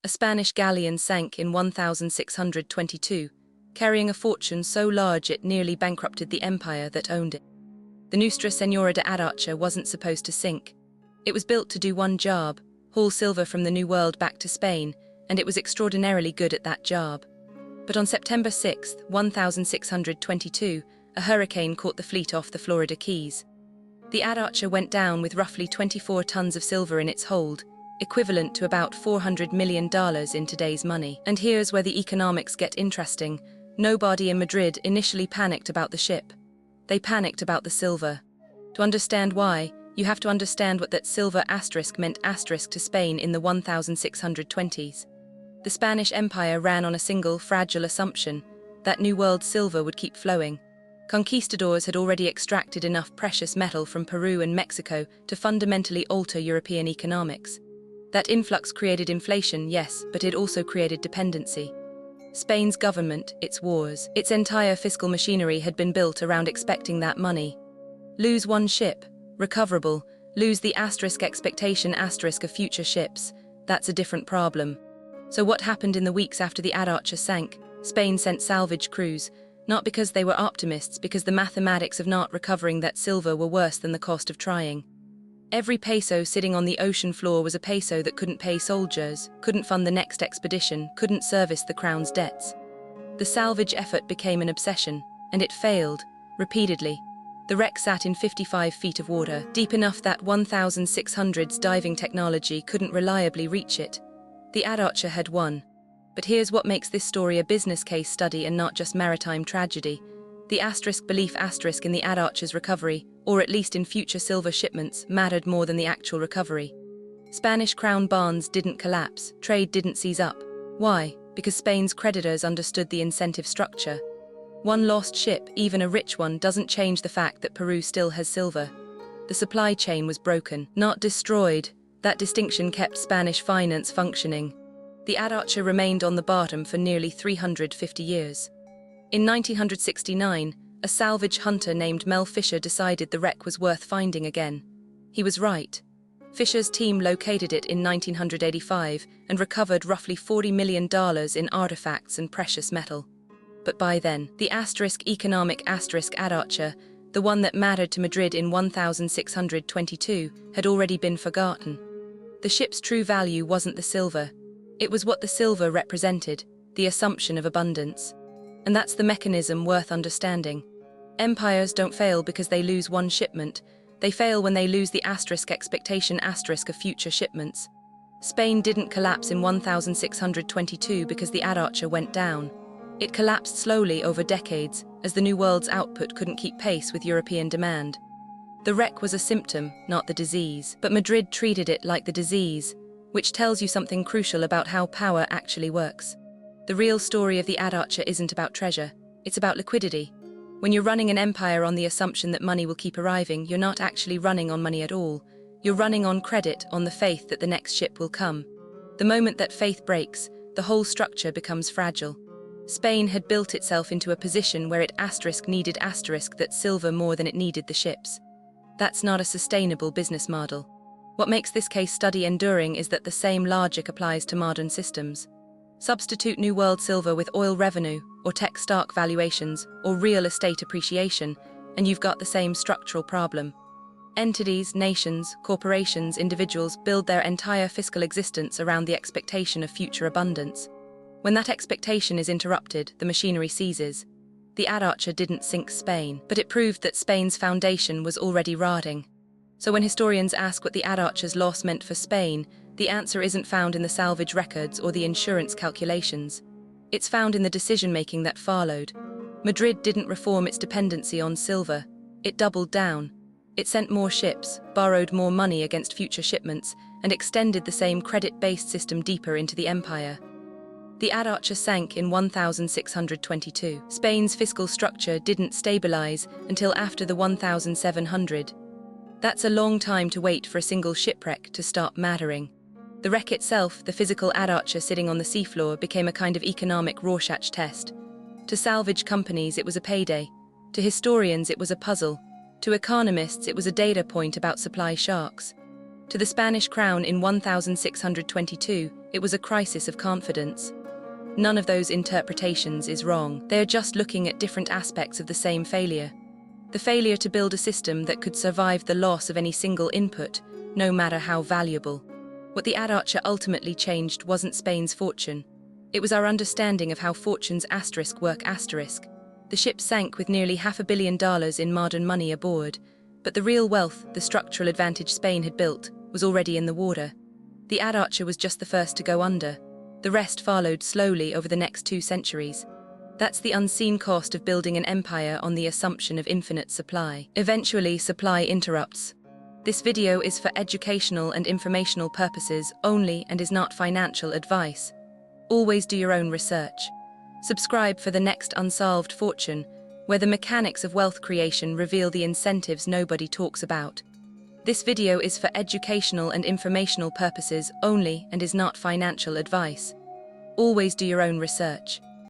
A Spanish galleon sank in 1622, carrying a fortune so large it nearly bankrupted the empire that owned it. The Nuestra Señora de Atocha wasn't supposed to sink. It was built to do one job: haul silver from the New World back to Spain, and it was extraordinarily good at that job. But on September 6, 1622, a hurricane caught the fleet off the Florida Keys. The Atocha went down with roughly 24 tons of silver in its hold, equivalent to about $400 million in today's money. And here's where the economics get interesting. Nobody in Madrid initially panicked about the ship. They panicked about the silver. To understand why, you have to understand what that silver asterisk meant asterisk to Spain in the 1620s. The Spanish Empire ran on a single, fragile assumption that New World silver would keep flowing. Conquistadors had already extracted enough precious metal from Peru and Mexico to fundamentally alter European economics. That influx created inflation, yes, but it also created dependency. Spain's government, its wars, its entire fiscal machinery had been built around expecting that money. Lose one ship, recoverable. Lose the asterisk expectation asterisk of future ships. That's a different problem. So what happened in the weeks after the Atocha sank? Spain sent salvage crews, not because they were optimists, because the mathematics of not recovering that silver were worse than the cost of trying. Every peso sitting on the ocean floor was a peso that couldn't pay soldiers, couldn't fund the next expedition, couldn't service the crown's debts. The salvage effort became an obsession, and it failed, repeatedly. The wreck sat in 55 feet of water, deep enough that 1600s diving technology couldn't reliably reach it. The Atocha had won. But here's what makes this story a business case study and not just maritime tragedy. The asterisk belief asterisk in the Atocha's recovery, or at least in future silver shipments, mattered more than the actual recovery. Spanish crown bonds didn't collapse, trade didn't seize up. Why? Because Spain's creditors understood the incentive structure. One lost ship, even a rich one, doesn't change the fact that Peru still has silver. The supply chain was broken, not destroyed. That distinction kept Spanish finance functioning. The Atocha remained on the bottom for nearly 350 years. In 1969, a salvage hunter named Mel Fisher decided the wreck was worth finding again. He was right. Fisher's team located it in 1985 and recovered roughly $40 million in artifacts and precious metal. But by then, the asterisk economic asterisk Atocha, the one that mattered to Madrid in 1622, had already been forgotten. The ship's true value wasn't the silver. It was what the silver represented, the assumption of abundance. And that's the mechanism worth understanding. Empires don't fail because they lose one shipment. They fail when they lose the asterisk expectation asterisk of future shipments. Spain didn't collapse in 1622 because the Atocha went down. It collapsed slowly over decades as the New World's output couldn't keep pace with European demand. The wreck was a symptom, not the disease, but Madrid treated it like the disease, which tells you something crucial about how power actually works. The real story of the Atocha isn't about treasure, it's about liquidity. When you're running an empire on the assumption that money will keep arriving, you're not actually running on money at all. You're running on credit, on the faith that the next ship will come. The moment that faith breaks, the whole structure becomes fragile. Spain had built itself into a position where it needed that silver more than it needed the ships. That's not a sustainable business model. What makes this case study enduring is that the same logic applies to modern systems. Substitute New World silver with oil revenue, or tech stock valuations, or real estate appreciation, and you've got the same structural problem. Entities, nations, corporations, individuals build their entire fiscal existence around the expectation of future abundance. When that expectation is interrupted, the machinery ceases. The Atocha didn't sink Spain, but it proved that Spain's foundation was already rotting. So when historians ask what the Atocha's loss meant for Spain, the answer isn't found in the salvage records or the insurance calculations. It's found in the decision-making that followed. Madrid didn't reform its dependency on silver. It doubled down. It sent more ships, borrowed more money against future shipments, and extended the same credit-based system deeper into the empire. The Atocha sank in 1622. Spain's fiscal structure didn't stabilize until after the 1700. That's a long time to wait for a single shipwreck to stop mattering. The wreck itself, the physical Atocha sitting on the seafloor, became a kind of economic Rorschach test. To salvage companies, it was a payday. To historians, it was a puzzle. To economists, it was a data point about supply sharks. To the Spanish crown in 1622, It was a crisis of confidence. None of those interpretations is wrong. They are just looking at different aspects of the same failure. The failure to build a system that could survive the loss of any single input, no matter how valuable. What the Atocha ultimately changed wasn't Spain's fortune. It was our understanding of how fortunes work. The ship sank with nearly $500 million in modern money aboard, but the real wealth, the structural advantage Spain had built, was already in the water. The Atocha was just the first to go under. The rest followed slowly over the next 2 centuries. That's the unseen cost of building an empire on the assumption of infinite supply. Eventually, supply interrupts. This video is for educational and informational purposes only and is not financial advice. Always do your own research. Subscribe for the next unsolved fortune, where the mechanics of wealth creation reveal the incentives nobody talks about. This video is for educational and informational purposes only and is not financial advice. Always do your own research.